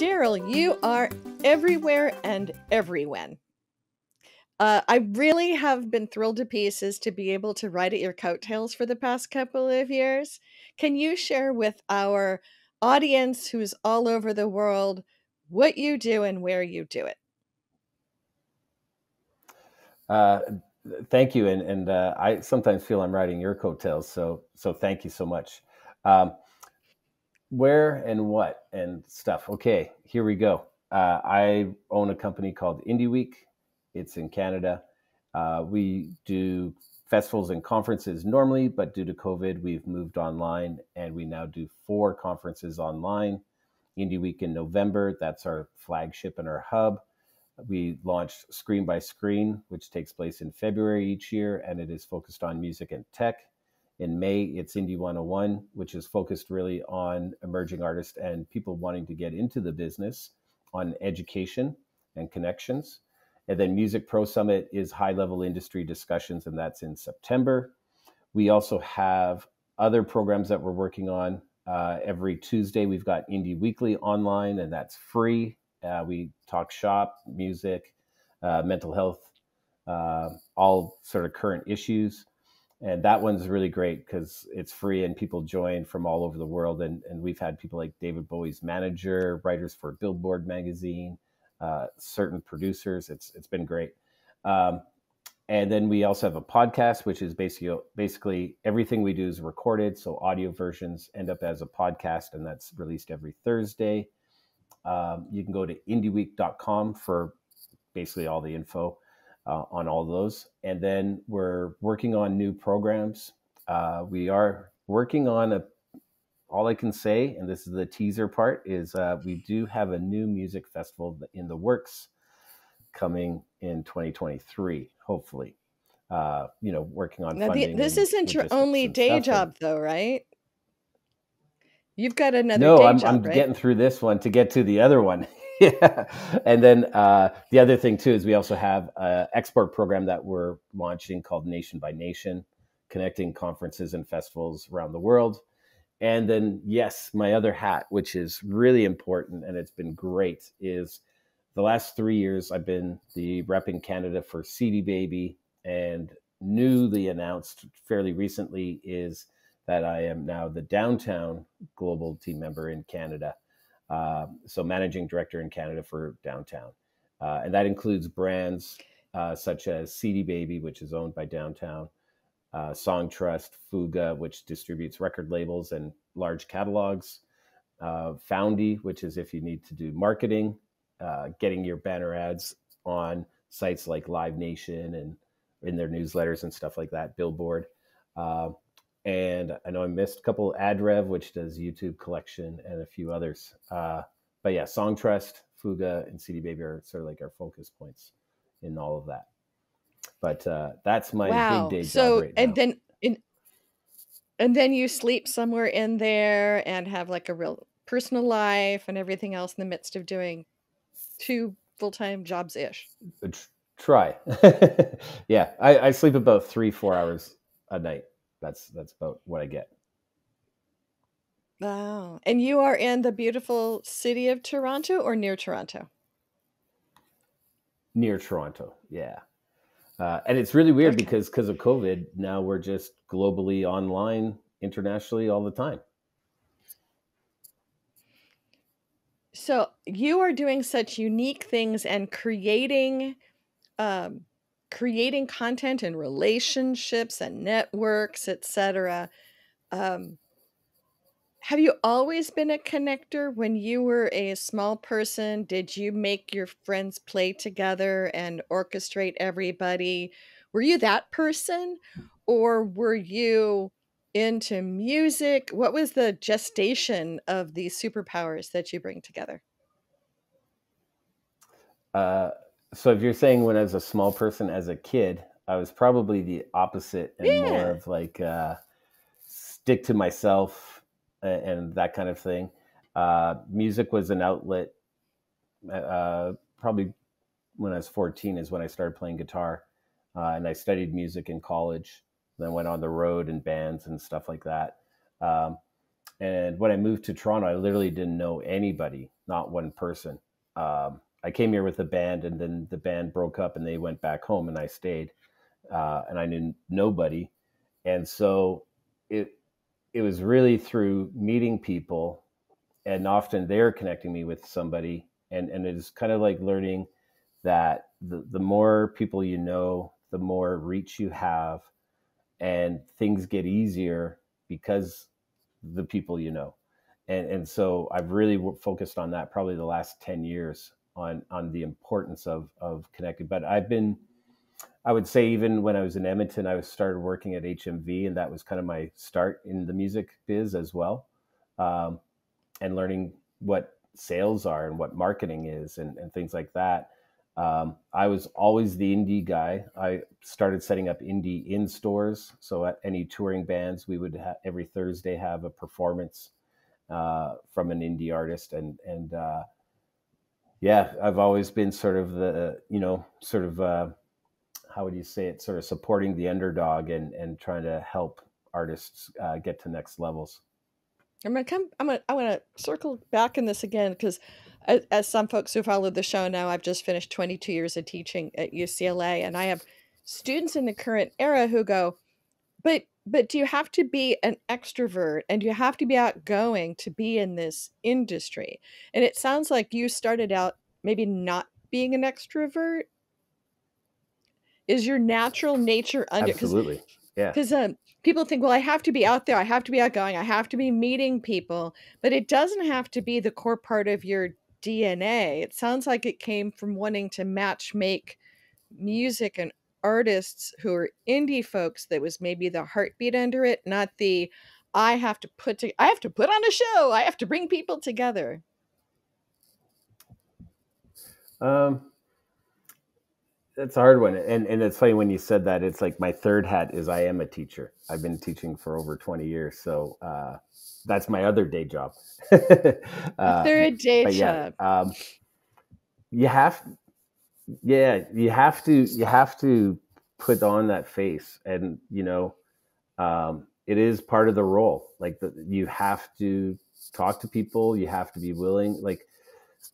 Darryl, you are everywhere and everywhen. I really have been thrilled to pieces to be able to ride at your coattails for the past couple of years. Can you share with our audience who's all over the world what you do and where you do it? Uh, Thank you, and I sometimes feel I'm riding your coattails, so thank you so much. Um, where and what and stuff. Okay, here we go. I own a company called Indie Week. It's in Canada. We do festivals and conferences normally, but due to COVID, we've moved online, and we now do 4 conferences online. Indie Week in November, that's our flagship and our hub. We launched Screen by Screen, which takes place in February each year, and it is focused on music and tech. In May, it's Indie 101, which is focused really on emerging artists and people wanting to get into the business on education and connections. And then Music Pro Summit is high level industry discussions, and that's in September. We also have other programs that we're working on. Every Tuesday, we've got Indie Weekly online, and that's free. We talk shop, music, mental health, all sort of current issues. And that one's really great because it's free and people join from all over the world. And we've had people like David Bowie's manager, writers for Billboard magazine, certain producers. It's been great. And then we also have a podcast, which is basically everything we do is recorded. So audio versions end up as a podcast, and that's released every Thursday. You can go to indieweek.com for basically all the info on all those. And then we're working on new programs. We are working on all I can say, and this is the teaser part, is we do have a new music festival in the works coming in 2023, hopefully. Working on Now, funding. this and isn't your logistics only and day stuff. job, though, right? You've got another No, day I'm job, right? getting through this one to get to the other one. Yeah. And then the other thing too is we also have an export program that we're launching called Nation by Nation, connecting conferences and festivals around the world. And then, yes, my other hat, which is really important and it's been great, is the last 3 years I've been the rep in Canada for CD Baby, and newly announced fairly recently is that I am now the downtown global team member in Canada. So managing director in Canada for downtown. And that includes brands such as CD Baby, which is owned by Downtown, Song Trust, Fuga, which distributes record labels and large catalogs, Foundy, which is if you need to do marketing, getting your banner ads on sites like Live Nation and in their newsletters and stuff like that, Billboard. And I know I missed a couple, AdRev, which does YouTube collection, and a few others. But yeah, Song Trust, Fuga, and CD Baby are sort of like our focus points in all of that. But that's my big day job right now. And then you sleep somewhere in there and have like a real personal life and everything else in the midst of doing 2 full-time jobs-ish. Try. Yeah, I sleep about 3-4 hours a night. That's about what I get. Wow. And you are in the beautiful city of Toronto or near Toronto? Near Toronto, yeah. And it's really weird Okay. because of COVID, now we're just globally online, internationally all the time. So you are doing such unique things and creating content and relationships and networks, etc. Have you always been a connector? When you were a small person, did you make your friends play together and orchestrate everybody? Were you that person? Or were you into music? What was the gestation of these superpowers that you bring together? So if you're saying when I was a small person as a kid, I was probably the opposite and more Yeah. of like stick to myself and that kind of thing. Music was an outlet. Probably when I was 14 is when I started playing guitar, and I studied music in college. Then went on the road and bands and stuff like that. Um, And when I moved to Toronto, I literally didn't know anybody, not one person. I came here with a band, and then the band broke up and they went back home, and I stayed, and I knew nobody. And so it it was really through meeting people, and often they're connecting me with somebody, and it is kind of like learning that the more people you know, the more reach you have, and things get easier because the people you know. And so I've really focused on that probably the last 10 years, on the importance of connecting. But I would say, even when I was in Edmonton, I was started working at HMV, and that was kind of my start in the music biz as well, um, and learning what sales are and what marketing is, and things like that. I was always the indie guy. I started setting up indie in stores. So at any touring bands, we would every Thursday have a performance from an indie artist, and yeah, I've always been sort of the, sort of, how would you say it, sort of supporting the underdog, and trying to help artists get to next levels. I want to circle back in this again because, as some folks who follow the show know, I've just finished 22 years of teaching at UCLA, and I have students in the current era who go, but do you have to be an extrovert and do you have to be outgoing to be in this industry? And it sounds like you started out maybe not being an extrovert. Is your natural nature under, Absolutely. Yeah. because people think, well, I have to be out there, I have to be outgoing, I have to be meeting people, but it doesn't have to be the core part of your DNA. It sounds like it came from wanting to match make music and artists who are indie folks. That was maybe the heartbeat under it, not the I have to put on a show, I have to bring people together. Um, That's a hard one, and it's funny when you said that. It's like my third hat is I am a teacher. I've been teaching for over 20 years, so that's my other day job. A uh, third day but yeah, job. you have, yeah, you have to put on that face, and it is part of the role. Like, you have to talk to people. You have to be willing. Like,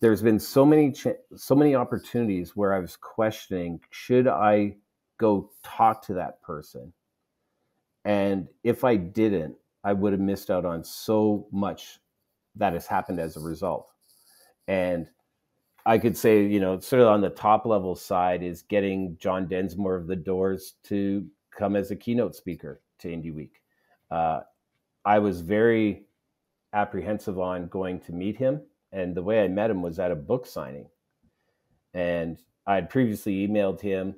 there's been so many opportunities where I was questioning, should I go talk to that person? And if I didn't, I would have missed out on so much that has happened as a result. And I could say, sort of on the top level side is getting John Densmore of the Doors to come as a keynote speaker to Indie Week. Uh, I was very apprehensive on going to meet him. And the way I met him was at a book signing. And I had previously emailed him,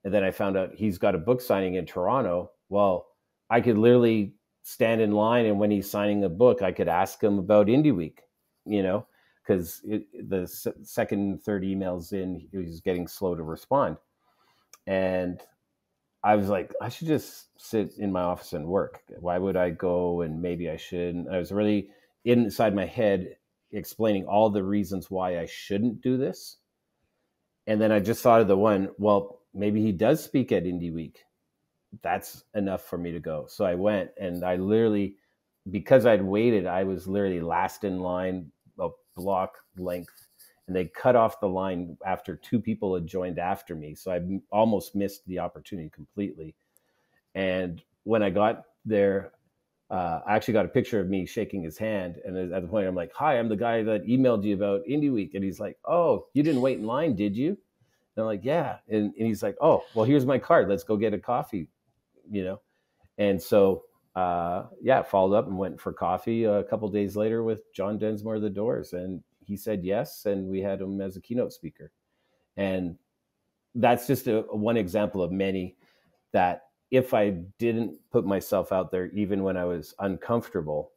and then I found out he's got a book signing in Toronto. Well, I could literally stand in line, and when he's signing a book, I could ask him about Indie Week, because the second, third emails in, he was getting slow to respond. And I was like, I should just sit in my office and work. Why would I go? And maybe I shouldn't. I was really inside my head explaining all the reasons why I shouldn't do this. And then I just thought of the one, well, maybe he does speak at Indie Week. That's enough for me to go. So I went, and I literally, because I'd waited, I was literally last in line, a block length, and they cut off the line after two people had joined after me. So I almost missed the opportunity completely. And when I got there, I actually got a picture of me shaking his hand. And at the point, I'm like, hi, I'm the guy that emailed you about Indie Week. And he's like, oh, you didn't wait in line, did you? And I'm like, yeah. And he's like, oh, well, here's my card. Let's go get a coffee, you know? And so, yeah, followed up and went for coffee a couple of days later with John Densmore of the Doors. And he said yes. And we had him as a keynote speaker. And that's just one example of many that if I didn't put myself out there, even when I was uncomfortable,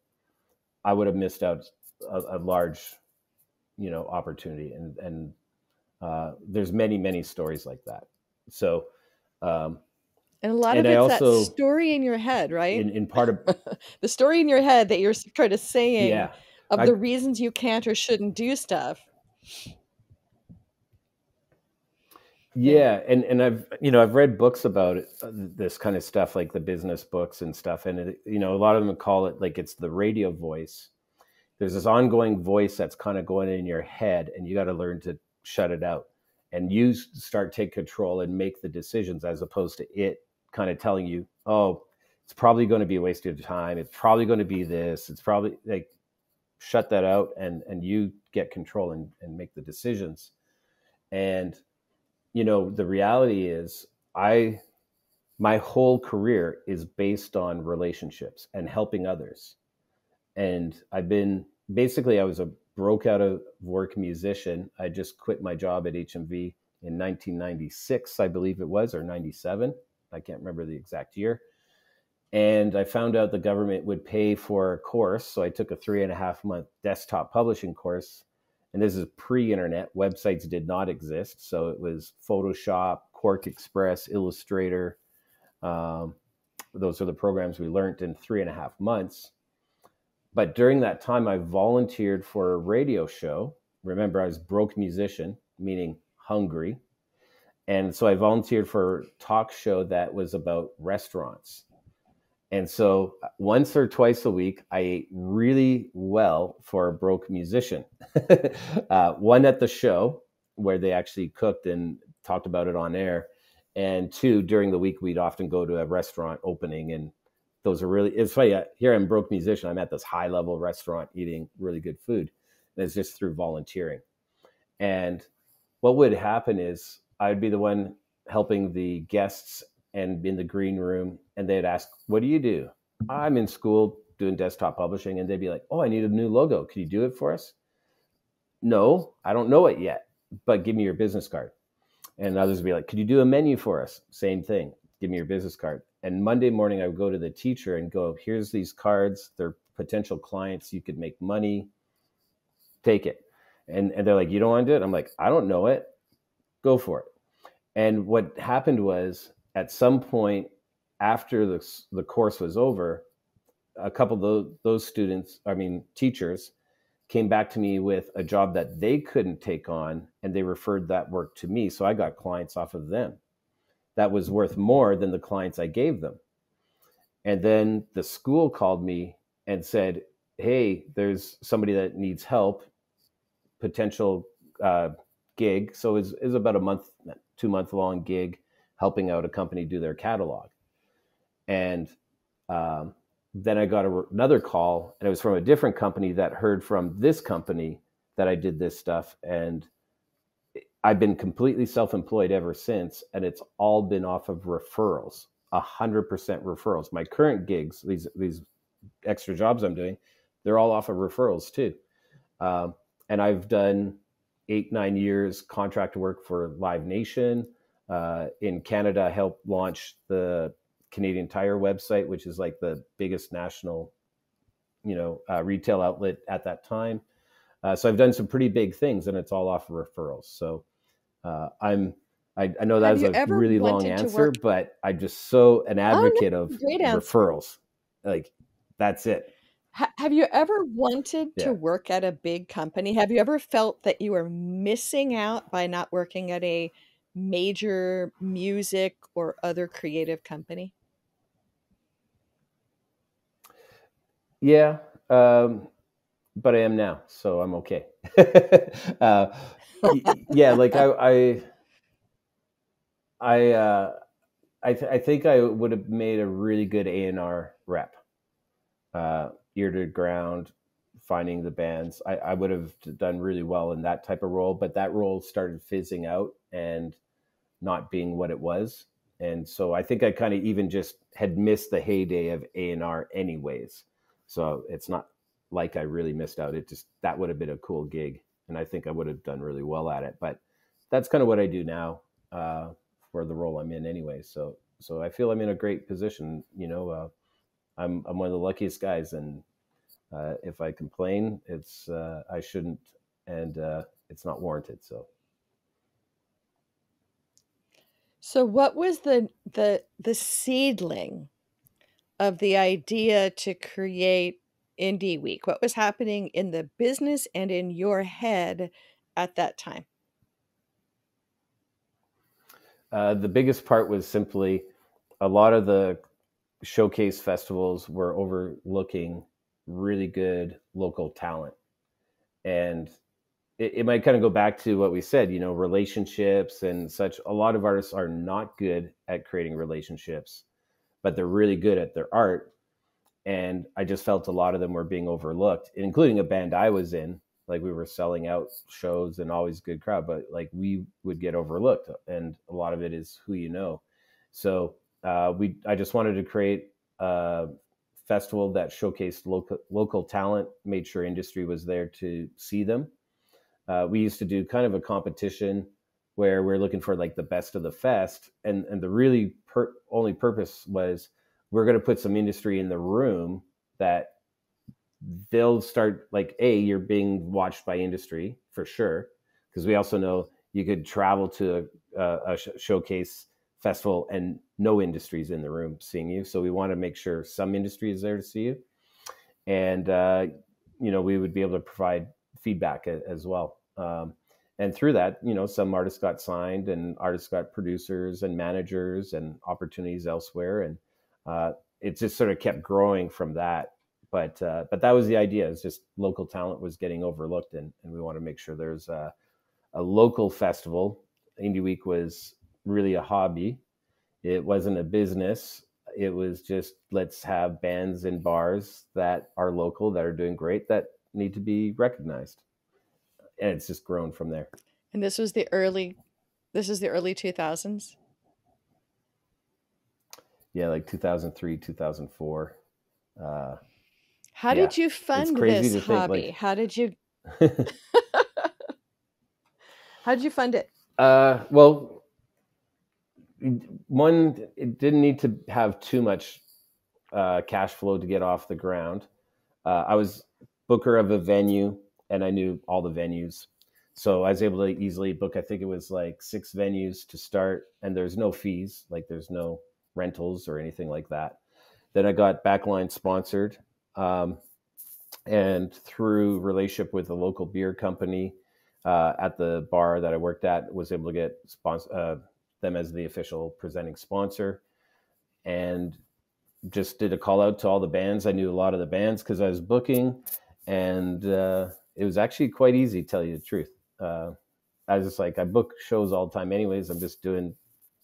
I would have missed out a large, opportunity. And there's many, many stories like that. So, And a lot and of I it's that also, story in your head, right? in part of, The story in your head that you're sort of saying yeah, of I, the reasons you can't or shouldn't do stuff. Yeah. Yeah, and I've read books about it, this kind of stuff, like the business books and stuff, and a lot of them call it like it's the radio voice. There's this ongoing voice that's kind of going in your head, and you got to learn to shut it out, and you start take control and make the decisions, as opposed to it kind of telling you, oh, it's probably going to be a waste of time. It's probably going to be this. It's probably like, shut that out, and you get control and make the decisions. And the reality is, I my whole career is based on relationships and helping others. And I was a broke out of work musician. I just quit my job at HMV in 1996, I believe it was, or 97. I can't remember the exact year. And I found out the government would pay for a course. So I took a 3.5 month desktop publishing course. And this is pre-internet. Websites did not exist. So it was Photoshop, Quark Express, Illustrator. Um, those are the programs we learned in 3.5 months. But during that time, I volunteered for a radio show. Remember, I was broke musician, meaning hungry. And so I volunteered for a talk show that was about restaurants. And so once or twice a week, I ate really well for a broke musician. One at the show, where they actually cooked and talked about it on air. And two, during the week, we'd often go to a restaurant opening. And those are really, it's funny. Here I'm a broke musician. I'm at this high level restaurant eating really good food. And it's just through volunteering. And what would happen is I'd be the one helping the guests and in the green room, and they'd ask, "What do you do?" "I'm in school doing desktop publishing." And they'd be like, "Oh, I need a new logo. Can you do it for us?" "No, I don't know it yet, but give me your business card." And others would be like, "Could you do a menu for us?" Same thing. "Give me your business card." And Monday morning, I would go to the teacher and go, "Here's these cards. They're potential clients. You could make money. Take it." And they're like, "You don't want to do it?" I'm like, "I don't know it. Go for it." And what happened was, at some point after the course was over, a couple of those students, I mean, teachers, came back to me with a job that they couldn't take on, and they referred that work to me. So I got clients off of them. That was worth more than the clients I gave them. And then the school called me and said, "Hey, there's somebody that needs help, potential gig." So it's about a month, 2 month long gig, helping out a company do their catalog. And um, then I got another call, and it was from a different company that heard from this company that I did this stuff. And I've been completely self-employed ever since, and it's all been off of referrals, 100% referrals. My current gigs, these extra jobs I'm doing, they're all off of referrals too. And I've done 8, 9 years contract work for Live Nation. In Canada, I helped launch the Canadian Tire website, which is like the biggest national, retail outlet at that time. So I've done some pretty big things, and it's all off of referrals. So I'm I know that Have is you a ever really long wanted to answer, work? but I'm just so an Oh, advocate no, of great answer. referrals. Like, that's it. Have you ever wanted to Yeah. work at a big company? Have you ever felt that you were missing out by not working at a major music or other creative company? Yeah. But I am now, so I'm okay. uh, yeah, like I, I think I would have made a really good A&R rep, ear to ground, finding the bands. I would have done really well in that type of role, but that role started fizzing out and not being what it was. And so I think I kind of even just had missed the heyday of A&R anyways. So it's not like I really missed out. It just, that would have been a cool gig. And I think I would have done really well at it. But that's kind of what I do now, for the role I'm in anyway. So I feel I'm in a great position. I'm one of the luckiest guys. And if I complain, it's, I shouldn't, and it's not warranted. So So what was the seedling of the idea to create Indie Week? What was happening in the business and in your head at that time? The biggest part was simply a lot of the showcase festivals were overlooking really good local talent. And it might kind of go back to what we said, relationships and such. A lot of artists are not good at creating relationships, but they're really good at their art. And I just felt a lot of them were being overlooked, including a band I was in. Like, we were selling out shows and always good crowd, but like, we would get overlooked, and a lot of it is who you know. So I just wanted to create a festival that showcased local talent, made sure industry was there to see them. We used to do kind of a competition where we're looking for like the best of the fest, and the really only purpose was we're going to put some industry in the room that they'll start, like, you're being watched by industry for sure, because we also know you could travel to a showcase festival and no industries in the room seeing you. So we want to make sure some industry is there to see you, and we would be able to provide feedback as well. And through that, some artists got signed, and artists got producers and managers and opportunities elsewhere, and it just sort of kept growing from that. But that was the idea. It's just local talent was getting overlooked, and we want to make sure there's a local festival. Indie Week was really a hobby. It wasn't a business. It was just, let's have bands and bars that are local, that are doing great, that need to be recognized. And it's just grown from there. And this is the early 2000s. Yeah, like 2003, 2004. How Yeah, did you it's fund crazy this to think, hobby? like, How did you fund it? well, one, it didn't need to have too much cash flow to get off the ground. I was booker of a venue, and I knew all the venues. So I was able to easily book, I think it was like 6 venues to start, and there's no fees, like there's no rentals or anything like that. Then I got backline sponsored, and through relationship with a local beer company at the bar that I worked at, was able to get them as the official presenting sponsor, and just did a call out to all the bands. I knew a lot of the bands because I was booking, and it was actually quite easy, to tell you the truth. I was just like, I book shows all the time anyways. I'm just doing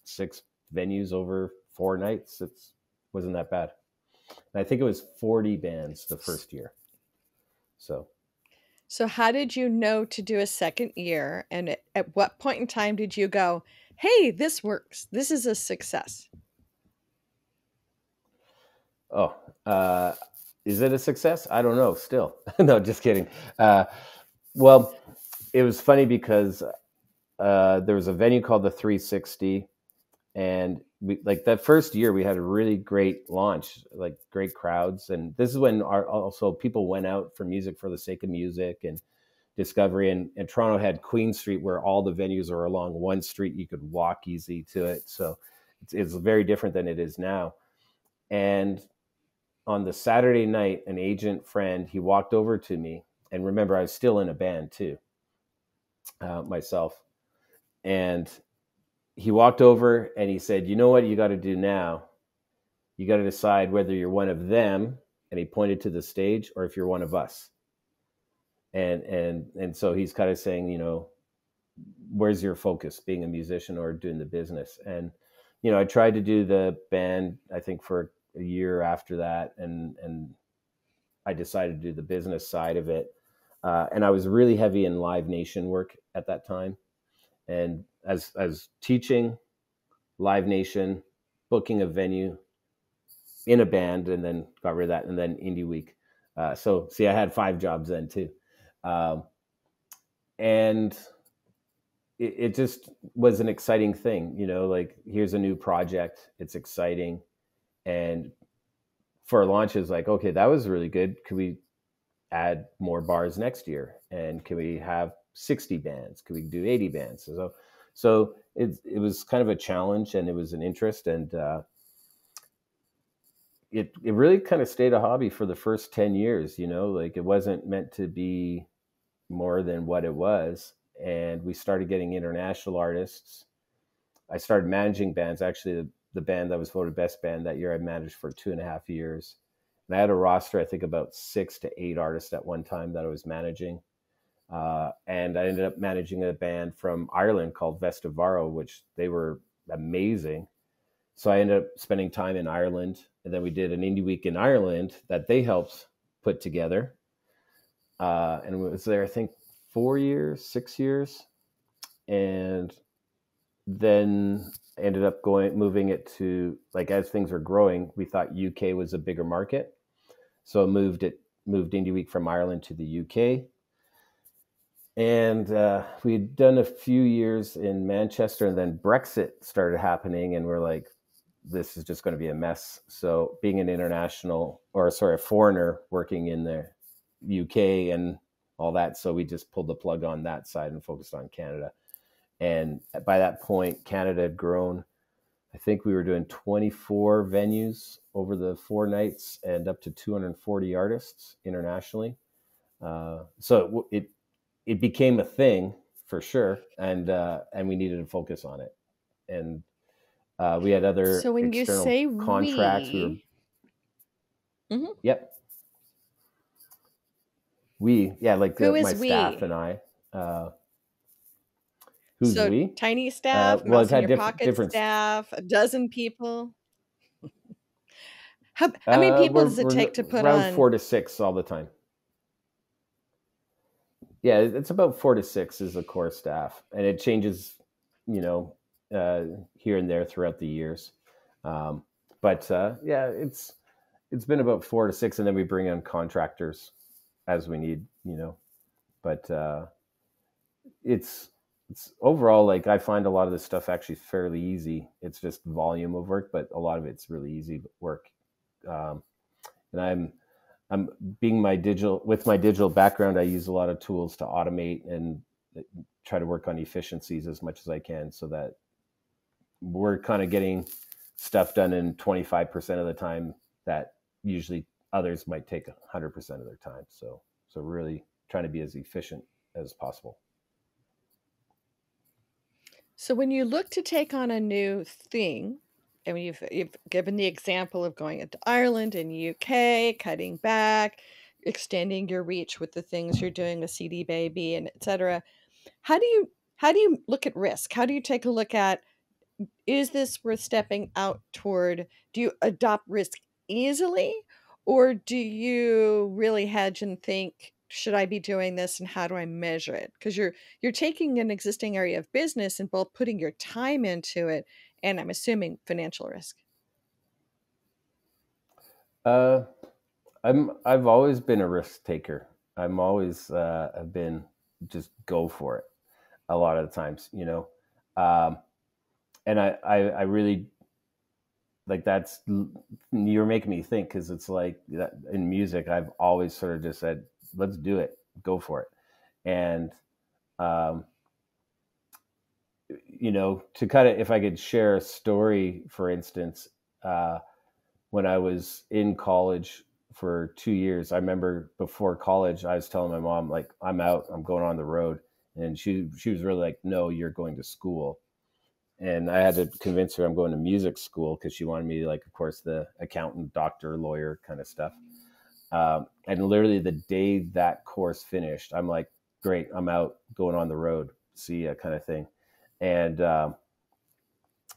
6 venues over 4 nights. It wasn't that bad. And I think it was 40 bands the first year. So how did you know to do a second year? And at what point in time did you go, hey, this works? This is a success. Oh, is it a success? I don't know. Still, no, just kidding. Well, it was funny because there was a venue called the 360, and like that first year we had a really great launch, like great crowds. And this is when also people went out for music for the sake of music and discovery. And Toronto had Queen Street, where all the venues are along one street. You could walk easy to it. So it's very different than it is now. And on the Saturday night, an agent friend, he walked over to me, and remember, I was still in a band too, myself. And he walked over and he said, you know what you got to do now? You got to decide whether you're one of them. And he pointed to the stage, or if you're one of us. And so he's kind of saying, where's your focus, being a musician or doing the business? And, I tried to do the band, I think, for a year after that. And I decided to do the business side of it. And I was really heavy in Live Nation work at that time. And as teaching, Live Nation, booking a venue, in a band, and then got rid of that, and then Indie Week. So see, I had 5 jobs then too. And it just was an exciting thing, like, here's a new project. It's exciting. And for launches, like, okay, that was really good. Could we add more bars next year? And can we have 60 bands? Could we do 80 bands? So it was kind of a challenge, and it was an interest. And it really kind of stayed a hobby for the first 10 years, like, it wasn't meant to be more than what it was. And we started getting international artists. I started managing bands. Actually, the band that was voted best band that year, I managed for 2.5 years. And I had a roster, I think about 6 to 8 artists at one time that I was managing. And I ended up managing a band from Ireland called Vestivaro, which they were amazing. So I ended up spending time in Ireland, and then we did an indie week in Ireland that they helped put together. And it was there, I think, 4 years, 6 years, and then ended up moving it to, like, as things were growing, we thought UK was a bigger market, so moved Indie Week from Ireland to the UK. And we'd done a few years in Manchester, and then Brexit started happening, and we're like, this is just going to be a mess. So being an international, or sorry, a foreigner working in the UK and all that, so we just pulled the plug on that side and focused on Canada. And by that point, Canada had grown. I think we were doing 24 venues over the 4 nights and up to 240 artists internationally. So it became a thing for sure, and we needed to focus on it. And we had other So when you external say contracts. Mhm. Yep. Like Who my is staff we? and I. Who's So we? tiny staff, Well, I've mouse in had your pocket different. staff, a dozen people? How many people does it We're take to put around on? 4 to 6 all the time. Yeah, it's about 4 to 6 is the core staff, and it changes, you know, here and there throughout the years. But yeah, it's been about 4 to 6, and then we bring in contractors as we need, But it's overall, like, I find a lot of this stuff actually fairly easy. It's just volume of work, but a lot of it's really easy work. And I'm being my digital background, I use a lot of tools to automate and try to work on efficiencies as much as I can, so that we're kind of getting stuff done in 25% of the time that usually others might take 100% of their time. So really trying to be as efficient as possible. So when you look to take on a new thing, I mean, you've given the example of going into Ireland and UK, cutting back, extending your reach with the things you're doing with CD Baby and etc. How do you look at risk? How do you take a look at, is this worth stepping out toward? Do you adopt risk easily, or do you really hedge and think, should I be doing this and how do I measure it? Because you're taking an existing area of business and both putting your time into it and, I'm assuming, financial risk. Uh, I've always been a risk taker. I'm always have been, just go for it a lot of the times. And I really, like, you're making me think, because it's like that in music, I've always sort of just said, let's do it, go for it. And um, to kind of, if I could share a story, for instance, when I was in college for 2 years, I remember before college, I was telling my mom, like, I'm out, I'm going on the road. And she was really like, no, you're going to school. And I had to convince her I'm going to music school, because she wanted me to, like, of course, the accountant, doctor, lawyer kind of stuff. And literally the day that course finished, I'm like, great, I'm out, going on the road, see ya, kind of thing. And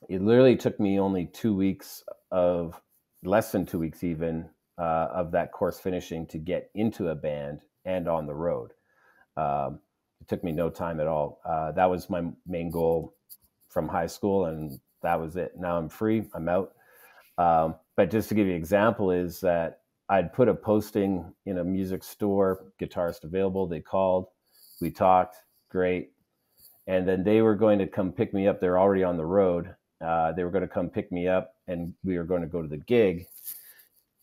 it literally took me only 2 weeks, of less than 2 weeks even, of that course finishing, to get into a band and on the road. It took me no time at all. That was my main goal from high school, and that was it. Now I'm free, I'm out. But just to give you an example, is that I'd put a posting in a music store, guitarist available. They called, we talked, great. And then they were going to come pick me up. They're already on the road. They were going to come pick me up, and we were going to go to the gig.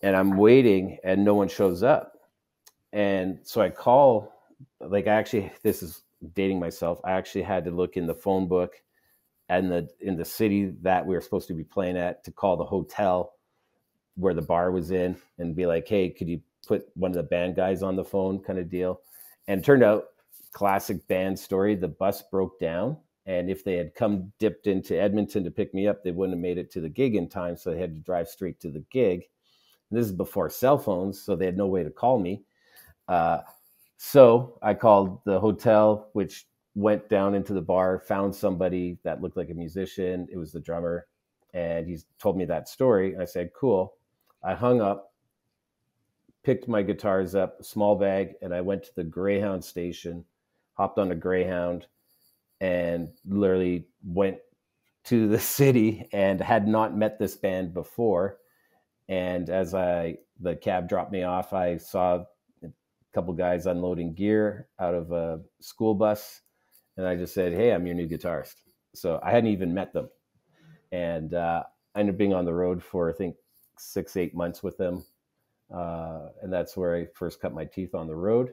And I'm waiting, and no one shows up. And so I call, like, this is dating myself, I actually had to look in the phone book and in the city that we were supposed to be playing at, to call the hotel where the bar was in, and be like, hey, could you put one of the band guys on the phone, kind of deal. And it turned out, classic band story, the bus broke down, And if they had come dipped into Edmonton to pick me up, they wouldn't have made it to the gig in time. So they had to drive straight to the gig. And this is before cell phones, so they had no way to call me. Uh, so I called the hotel, which went down into the bar, found somebody that looked like a musician. It was the drummer. And he told me that story. And I said, cool. I hung up, picked my guitars up, small bag, and I went to the Greyhound station, hopped on a Greyhound, and literally went to the city and had not met this band before. And as the cab dropped me off, I saw a couple guys unloading gear out of a school bus. And I just said, hey, I'm your new guitarist. So I hadn't even met them. And I ended up being on the road for, I think, 6-8 months with them. And that's where I first cut my teeth on the road.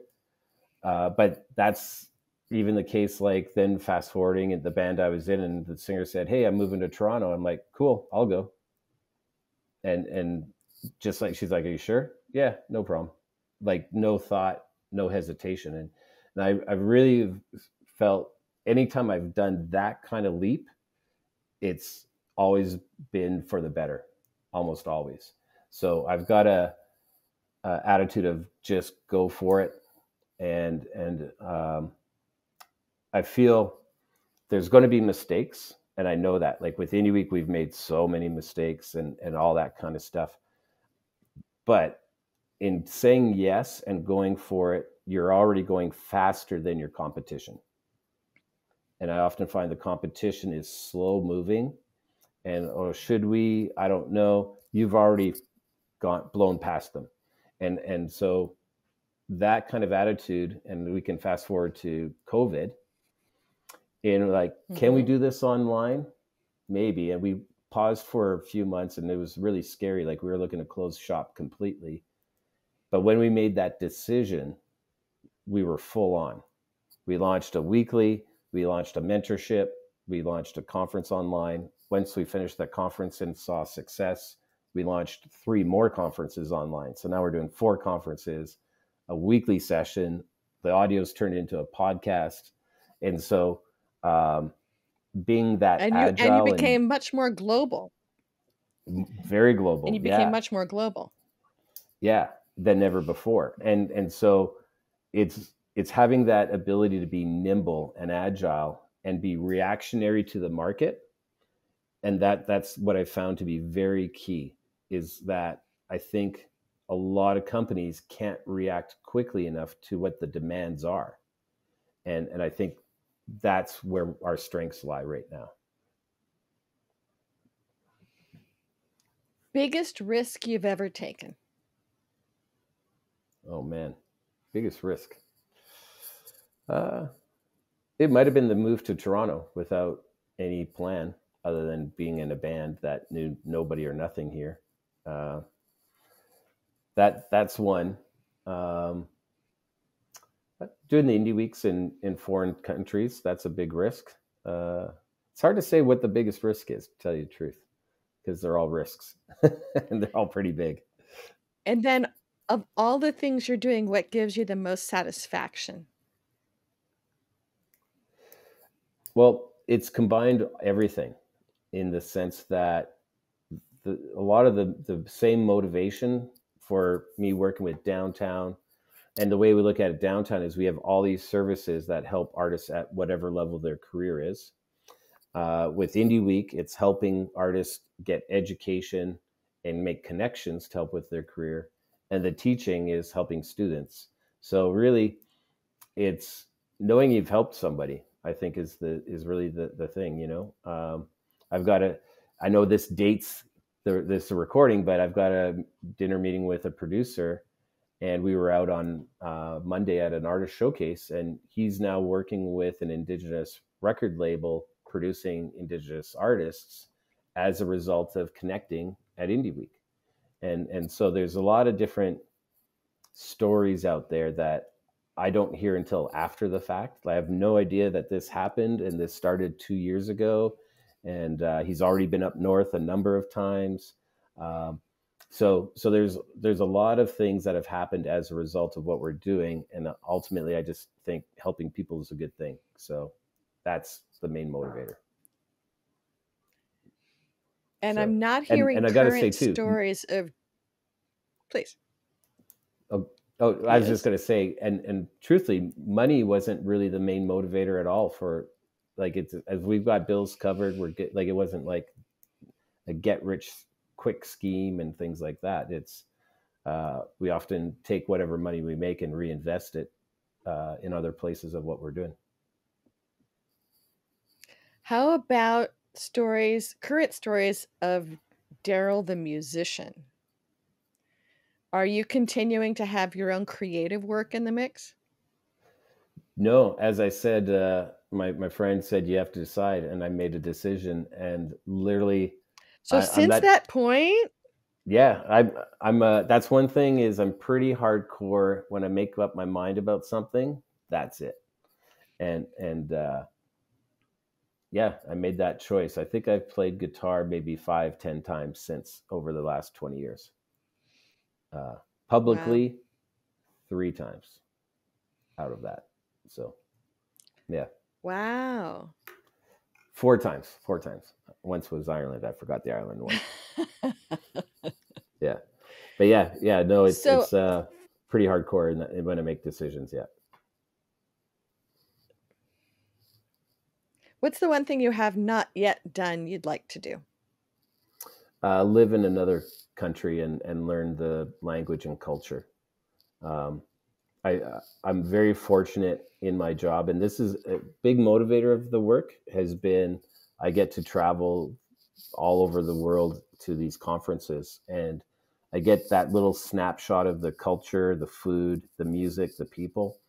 But that's even the case, like then fast forwarding at the band I was in, and the singer said, hey, I'm moving to Toronto. I'm like, cool, I'll go. And just like, she's like, are you sure? Yeah, no problem. Like no thought, no hesitation. And I really felt anytime I've done that kind of leap, it's always been for the better, almost always. So I've got a attitude of just go for it. And I feel there's going to be mistakes. And I know that, like with Indie Week, we've made so many mistakes and all that kind of stuff. But in saying yes and going for it, you're already going faster than your competition. And I often find the competition is slow moving. And should we? I don't know. You've already blown past them. And so that kind of attitude, and we can fast forward to COVID, and like, can we do this online? Maybe. And we paused for a few months, and it was really scary. Like we were looking to close shop completely. But when we made that decision, we were full on. We launched a weekly, we launched a mentorship, we launched a conference online. Once we finished that conference and saw success, we launched 3 more conferences online. So now we're doing 4 conferences, a weekly session. The audio's turned into a podcast. And so being that And you agile and became much more global. very global, And you became yeah, much more global. yeah, than ever before. And so it's having that ability to be nimble and agile and be reactionary to the market. And that's what I found to be very key, is that I think a lot of companies can't react quickly enough to what the demands are. And I think that's where our strengths lie right now. Biggest risk you've ever taken? Oh man, biggest risk. It might have been the move to Toronto without any plan other than being in a band that knew nobody or nothing here. Uh, that's one. Um, Doing the indie weeks in foreign countries, that's a big risk. It's hard to say what the biggest risk is, to tell you the truth, because they're all risks and they're all pretty big. And then of all the things you're doing, what gives you the most satisfaction? Well, it's combined everything in the sense that a lot of the same motivation for me working with downtown, and the way we look at it downtown is we have all these services that help artists at whatever level their career is. With Indie Week, it's helping artists get education and make connections to help with their career. And the teaching is helping students. So really, it's knowing you've helped somebody, I think is really the thing, you know. I've got I know this dates this recording, but I've got a dinner meeting with a producer, and we were out on Monday at an artist showcase, and he's now working with an Indigenous record label producing Indigenous artists as a result of connecting at Indie Week. And so there's a lot of different stories out there that I don't hear until after the fact. I have no idea that this happened, and this started 2 years ago, and he's already been up north a number of times. So there's a lot of things that have happened as a result of what we're doing, and ultimately, I just think helping people is a good thing. So That's the main motivator. And So, I'm not hearing and I got to say current too, stories of please. oh, I was just Yes. going to say, and truthfully, money wasn't really the main motivator at all for, like, it's, as we've got bills covered, like, it wasn't like a get rich quick scheme and things like that. It's, we often take whatever money we make and reinvest it in other places of what we're doing. How about current stories of Darryl the musician? Are you continuing to have your own creative work in the mix? No, as I said, my friend said you have to decide, and I made a decision, and literally, So I'm since that. that point, Yeah, I'm. That's one thing, is I'm pretty hardcore when I make up my mind about something. That's it, and yeah, I made that choice. I think I've played guitar maybe 5, 10 times since over the last 20 years. Uh, wow. Publicly, 3 times out of that. So yeah. Wow. 4 times. 4 times. Once was Ireland. I forgot the Ireland one. Yeah, but yeah. No, So, it's pretty hardcore when I make decisions. Yeah, what's the one thing you have not yet done you'd like to do? live in another country and learn the language and culture. Um, I'm very fortunate in my job, and this is a big motivator of the work. Has been, I get to travel all over the world to these conferences, and I get that little snapshot of the culture, the food, the music, the people,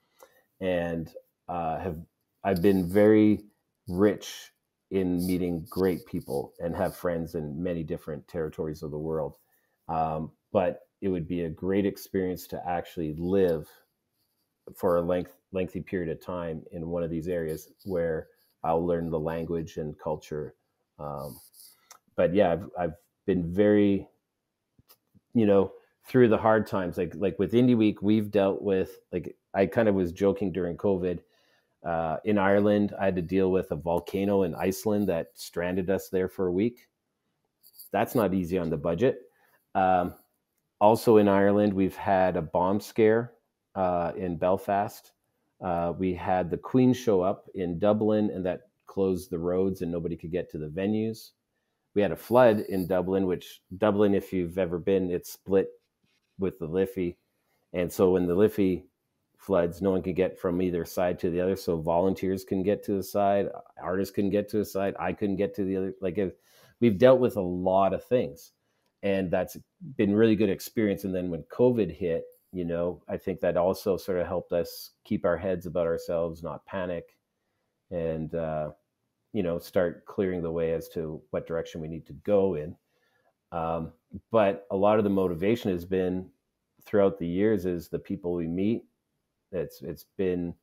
and have I've been very rich in meeting great people and have friends in many different territories of the world. But it would be a great experience to actually live for a lengthy period of time in one of these areas where I'll learn the language and culture. Um, but yeah, I've been very, you know, through the hard times, like with Indie Week, we've dealt with, like, I kind of was joking during COVID. In Ireland, I had to deal with a volcano in Iceland that stranded us there for a week. That's not easy on the budget. Um, Also in Ireland, we've had a bomb scare in Belfast. We had the Queen show up in Dublin, and that closed the roads, and nobody could get to the venues. We had a flood in Dublin, which Dublin, if you've ever been, it's split with the Liffey. And so when the Liffey floods, no one can get from either side to the other. So volunteers can get to the side, artists can get to the side. I couldn't get to the other. We've dealt with a lot of things, and that's been really good experience. And then when COVID hit, I think that also sort of helped us keep our heads about ourselves, not panic, and start clearing the way as to what direction we need to go in. Um, but a lot of the motivation has been throughout the years is the people we meet. It's been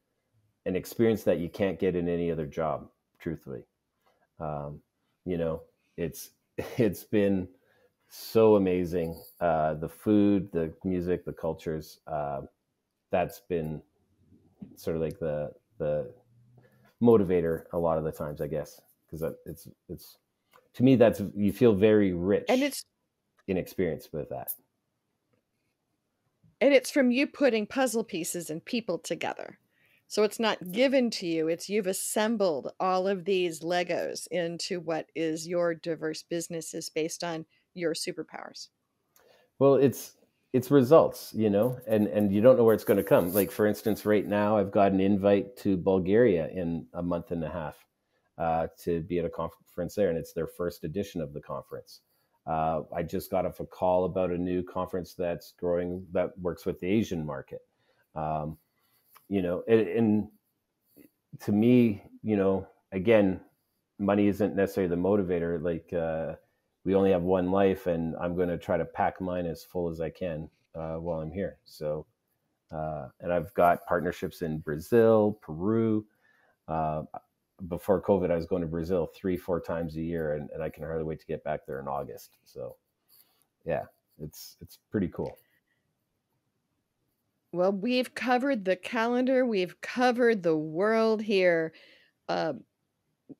an experience that you can't get in any other job, truthfully. Um, you know, it's it's been so amazing. The food, the music, the cultures. That's been sort of like the motivator a lot of the times, I guess, because it's to me, that's, you feel very and rich it's in experience with that. from you putting puzzle pieces and people together. So it's not given to you, it's you've assembled all of these Legos into what is your diverse businesses based on your superpowers. Well, it's results, and you don't know where it's going to come. Like, for instance, right now I've got an invite to Bulgaria in a month and a half to be at a conference there, and it's their first edition of the conference. I just got off a call about a new conference that's growing that works with the Asian market. Um, and to me, again, money isn't necessarily the motivator. Like, we only have one life, and I'm going to try to pack mine as full as I can while I'm here. So, and I've got partnerships in Brazil, Peru. Uh, Before COVID, I was going to Brazil 3, 4 times a year, and I can hardly wait to get back there in August. So, yeah, it's pretty cool. Well, we've covered the calendar, we've covered the world here.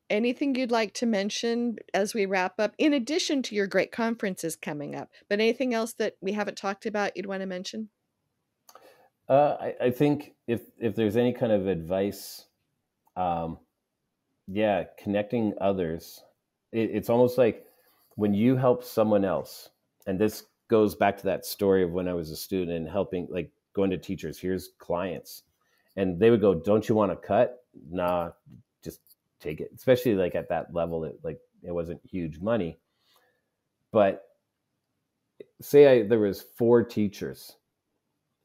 Anything you'd like to mention as we wrap up, in addition to your great conferences coming up, but anything else that we haven't talked about you'd want to mention? I think if there's any kind of advice, um, yeah, connecting others. It's almost like when you help someone else, and this goes back to that story of when I was a student and helping, like going to teachers. Here's clients, and they would go, "Don't you want to cut?" Nah, just take it. Especially like at that level, it wasn't huge money. But there was four teachers,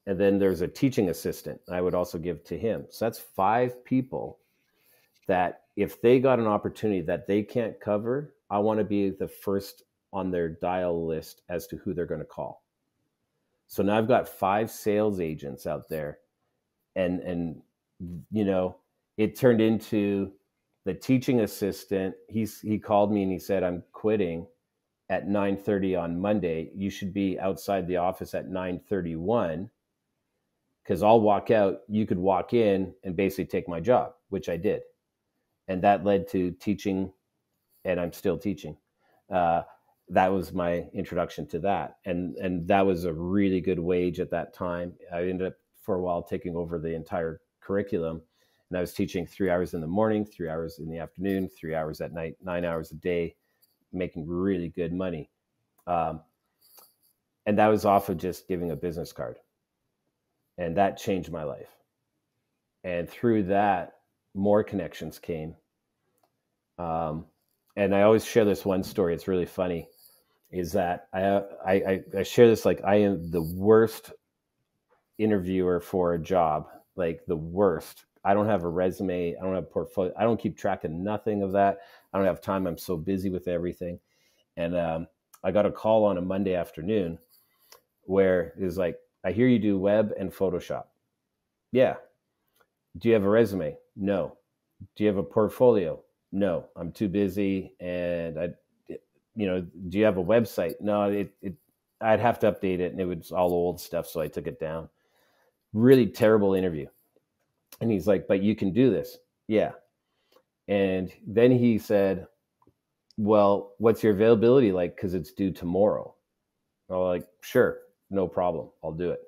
and then there's a teaching assistant. I would also give to him. So that's five people that if they got an opportunity that they can't cover, I want to be the first on their dial list as to who they're going to call. So now I've got five sales agents out there, and you know, it turned into the teaching assistant. He called me and he said, "I'm quitting at 9:30 on Monday. You should be outside the office at 9:31 because I'll walk out. You could walk in and basically take my job," which I did, and that led to teaching, and I'm still teaching. Uh, that was my introduction to that, and that was a really good wage at that time. I ended up for a while taking over the entire curriculum, and I was teaching 3 hours in the morning, 3 hours in the afternoon, 3 hours at night, 9 hours a day, making really good money. Um, and that was off of just giving a business card, and that changed my life. And through that, more connections came. Um, and I always share this one story. It's really funny. Is that I share this, like I am the worst interviewer for a job, like the worst. I don't have a resume. I don't have a portfolio. I don't keep track of nothing of that. I don't have time. I'm so busy with everything. And I got a call on a Monday afternoon where it was like, "I hear you do web and Photoshop." "Yeah." "Do you have a resume?" "No." "Do you have a portfolio?" "No, I'm too busy. And do you have a website?" "No, I'd have to update it, and it was all old stuff, so I took it down." Really terrible interview. And he's like, "But you can do this." "Yeah." And then he said, "Well, what's your availability like? Because it's due tomorrow." I was like, "Sure, no problem. I'll do it."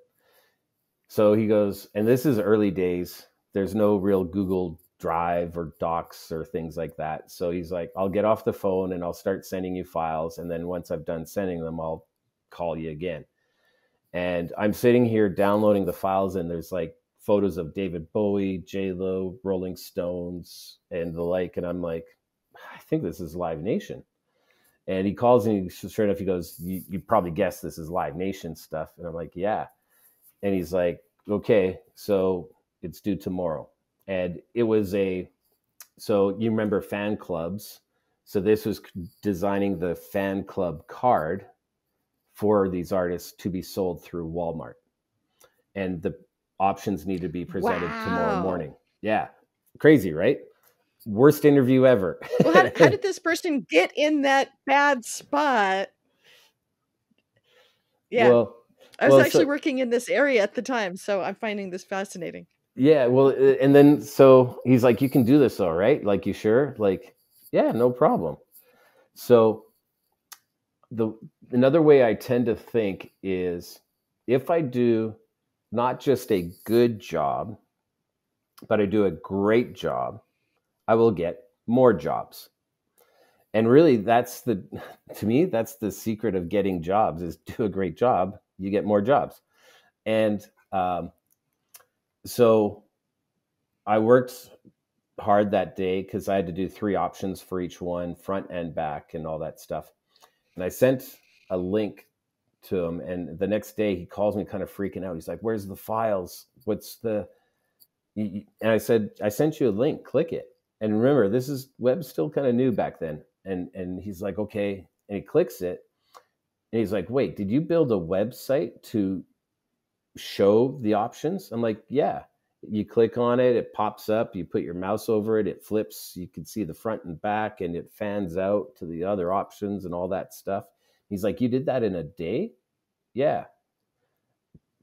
So he goes, and this is early days. There's no real Google Drive or Docs or things like that. So he's like, "I'll get off the phone and I'll start sending you files. And then once I've done sending them, I'll call you again." And I'm sitting here downloading the files, and there's like photos of David Bowie, J-Lo, Rolling Stones, and the like. And I'm like, "I think this is Live Nation." And he calls me, sure enough, he goes, you probably guessed this is Live Nation stuff." And I'm like, "Yeah." And he's like, "Okay, so it's due tomorrow." And it was so you remember fan clubs. So this was designing the fan club card for these artists to be sold through Walmart. And the options need to be presented tomorrow Wow. morning. Yeah. Crazy, right? Worst interview ever. Well, how did this person get in that bad spot? Yeah. well, I was well, actually so working in this area at the time, so I'm finding this fascinating. yeah, well, and then so he's like, "You can do this, all right? Like, you sure?" Like, "Yeah, no problem." So the another way I tend to think is if I do not just a good job, but I do a great job, I will get more jobs. And really that's the to me that's the secret of getting jobs is do a great job, you get more jobs. And so I worked hard that day because I had to do three options for each one, front and back and all that stuff. And I sent a link to him, and the next day he calls me kind of freaking out. He's like, "Where's the files? What's the?" And I said, "I sent you a link. Click it." And remember, this is web's still kind of new back then. And he's like, "Okay," and he clicks it, and he's like, "Wait, did you build a website to show the options?" I'm like, "Yeah." You click on it, it pops up. You put your mouse over it, it flips. You can see the front and back, and it fans out to the other options and all that stuff. He's like, "You did that in a day?" "Yeah."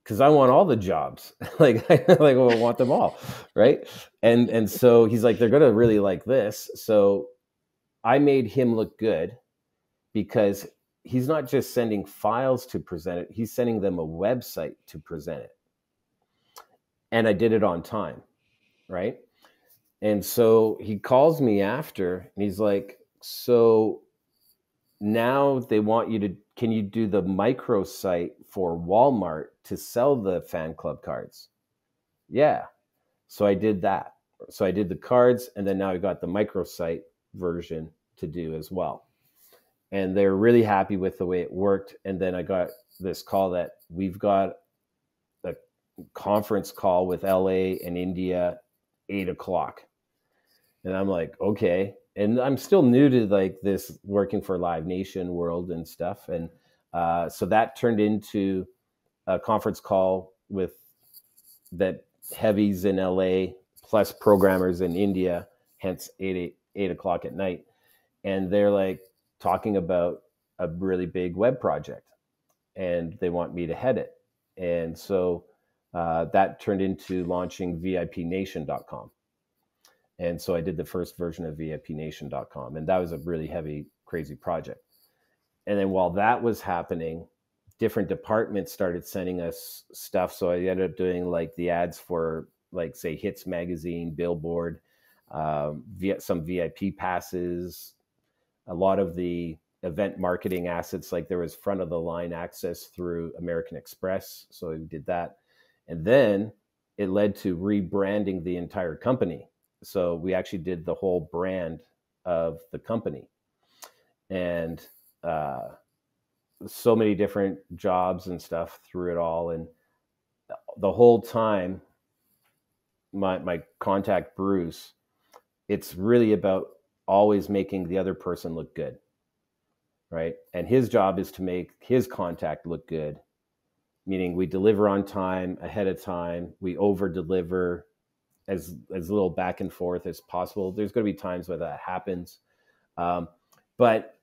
because I want all the jobs. Like, I want them all, right? And so he's like, they're gonna really like this. So I made him look good because he's not just sending files to present it; he's sending them a website to present it. And I did it on time, right? And so he calls me after, and he's like, "So now they want you to, can you do the microsite for Walmart to sell the fan club cards?" Yeah. So I did that. So I did the cards, and then now I got the microsite version to do as well. And they're really happy with the way it worked. And then I got this call that we've got a conference call with LA and India, 8 o'clock. And I'm like, okay. And I'm still new to like this working for Live Nation world and stuff. And so that turned into a conference call with that heavies in LA plus programmers in India, hence 8 o'clock at night. And they're like talking about a really big web project, and they want me to head it. And so that turned into launching VIPNation.com. And so I did the first version of VIPNation.com, and that was a really heavy, crazy project. And then while that was happening, different departments started sending us stuff. So I ended up doing like the ads for, like, say, Hits Magazine, Billboard, some VIP passes, a lot of the event marketing assets. Like there was front of the line access through American Express. So we did that. And then it led to rebranding the entire company. So we actually did the whole brand of the company. And so many different jobs and stuff through it all. And the whole time, my contact, Bruce, it's really about always making the other person look good, right? And his job is to make his contact look good, meaning we deliver on time, ahead of time, we over deliver, as little back and forth as possible. There's going to be times where that happens, but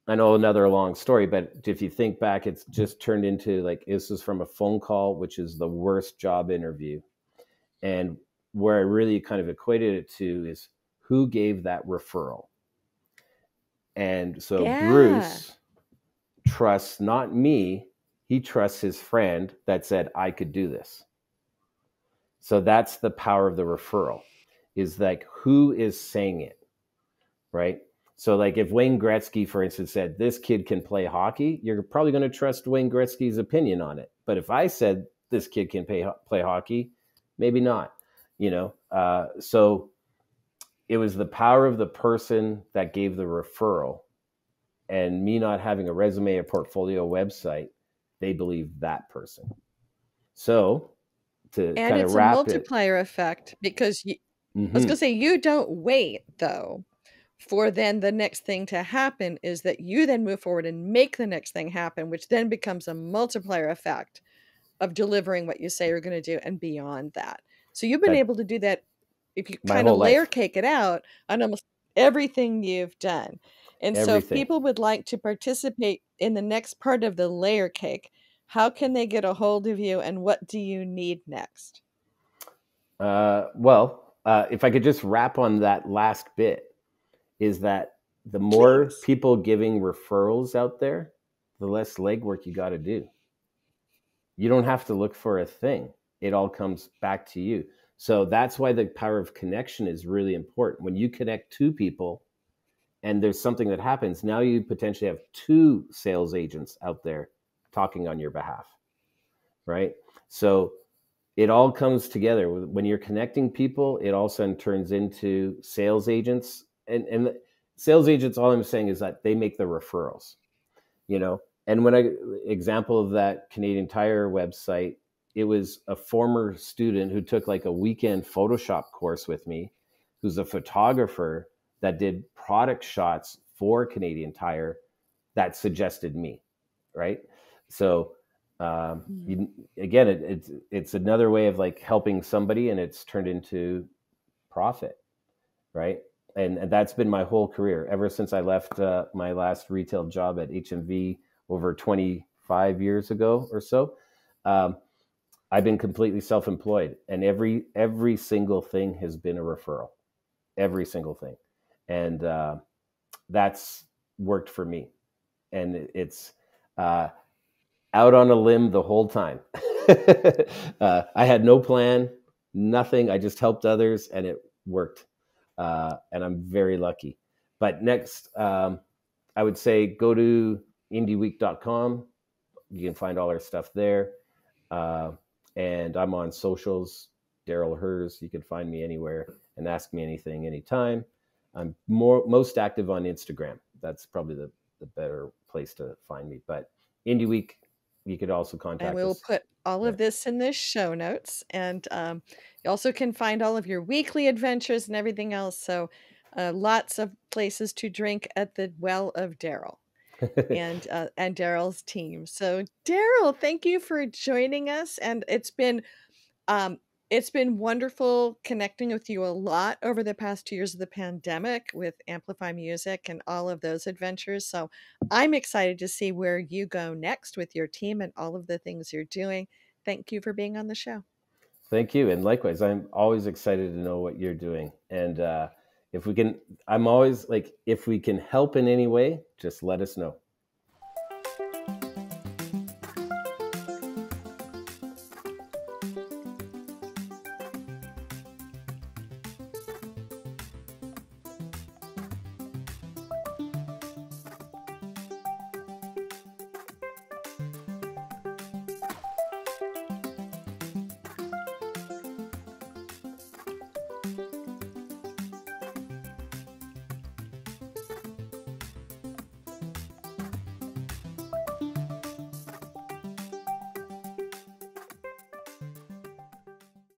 I know another long story, but if you think back, it's just turned into, like, this is from a phone call, which is the worst job interview. And where I really kind of equated it to is who gave that referral. And so Yeah. Bruce trusts not me, he trusts his friend that said I could do this. So that's the power of the referral, is like, who is saying it, right? So like if Wayne Gretzky, for instance, said this kid can play hockey, you're probably going to trust Wayne Gretzky's opinion on it. But if I said this kid can play hockey, maybe not, so it was the power of the person that gave the referral, and me not having a resume or portfolio website, they believed that person. So to And kind of it's a wrap it. multiplier effect because I was Mm-hmm. gonna say, you don't wait, though, for then the next thing to happen. Is that you then move forward and make the next thing happen, which then becomes a multiplier effect of delivering what you say you're gonna do and beyond that. So you've been That able to do that, if you my kinda whole layer life, cake it out, on almost everything you've done. And so if everything. people would like to participate in the next part of the layer cake, how can they get a hold of you, and what do you need next? If I could just wrap on that last bit, is that the more Please. people giving referrals out there, the less legwork you got to do. You don't have to look for a thing. It all comes back to you. So that's why the power of connection is really important. When you connect two people and there's something that happens, now you potentially have two sales agents out there talking on your behalf, right? So it all comes together when you're connecting people. It all of a sudden turns into sales agents, and sales agents, all I'm saying is that they make the referrals, and when I example of that Canadian Tire website, it was a former student who took like a weekend Photoshop course with me, who's a photographer that did product shots for Canadian Tire, that suggested me, right? So Mhm. again, it's another way of like helping somebody, and it's turned into profit, right? And that's been my whole career ever since I left my last retail job at HMV over 25 years ago or so. Um, I've been completely self-employed, and every single thing has been a referral, every single thing, and that's worked for me. And it's out on a limb the whole time. I had no plan, nothing. I just helped others, and it worked. And I'm very lucky. But next, I would say go to indieweek.com. You can find all our stuff there. Uh, and I'm on socials, Darryl Hurs. You can find me anywhere and ask me anything anytime. I'm most active on Instagram. That's probably the better place to find me. But Indie Week, you could also And contact we will us put all of there. this in the show notes. And you also can find all of your weekly adventures and everything else. So lots of places to drink at the Well of Darryl and Daryl's team. So Darryl, thank you for joining us. And um, it's been wonderful connecting with you a lot over the past 2 years of the pandemic with Amplify Music and all of those adventures. So I'm excited to see where you go next with your team and all of the things you're doing. Thank you for being on the show. Thank you. And likewise, I'm always excited to know what you're doing. And if we can, I'm always like, if we can help in any way, just let us know.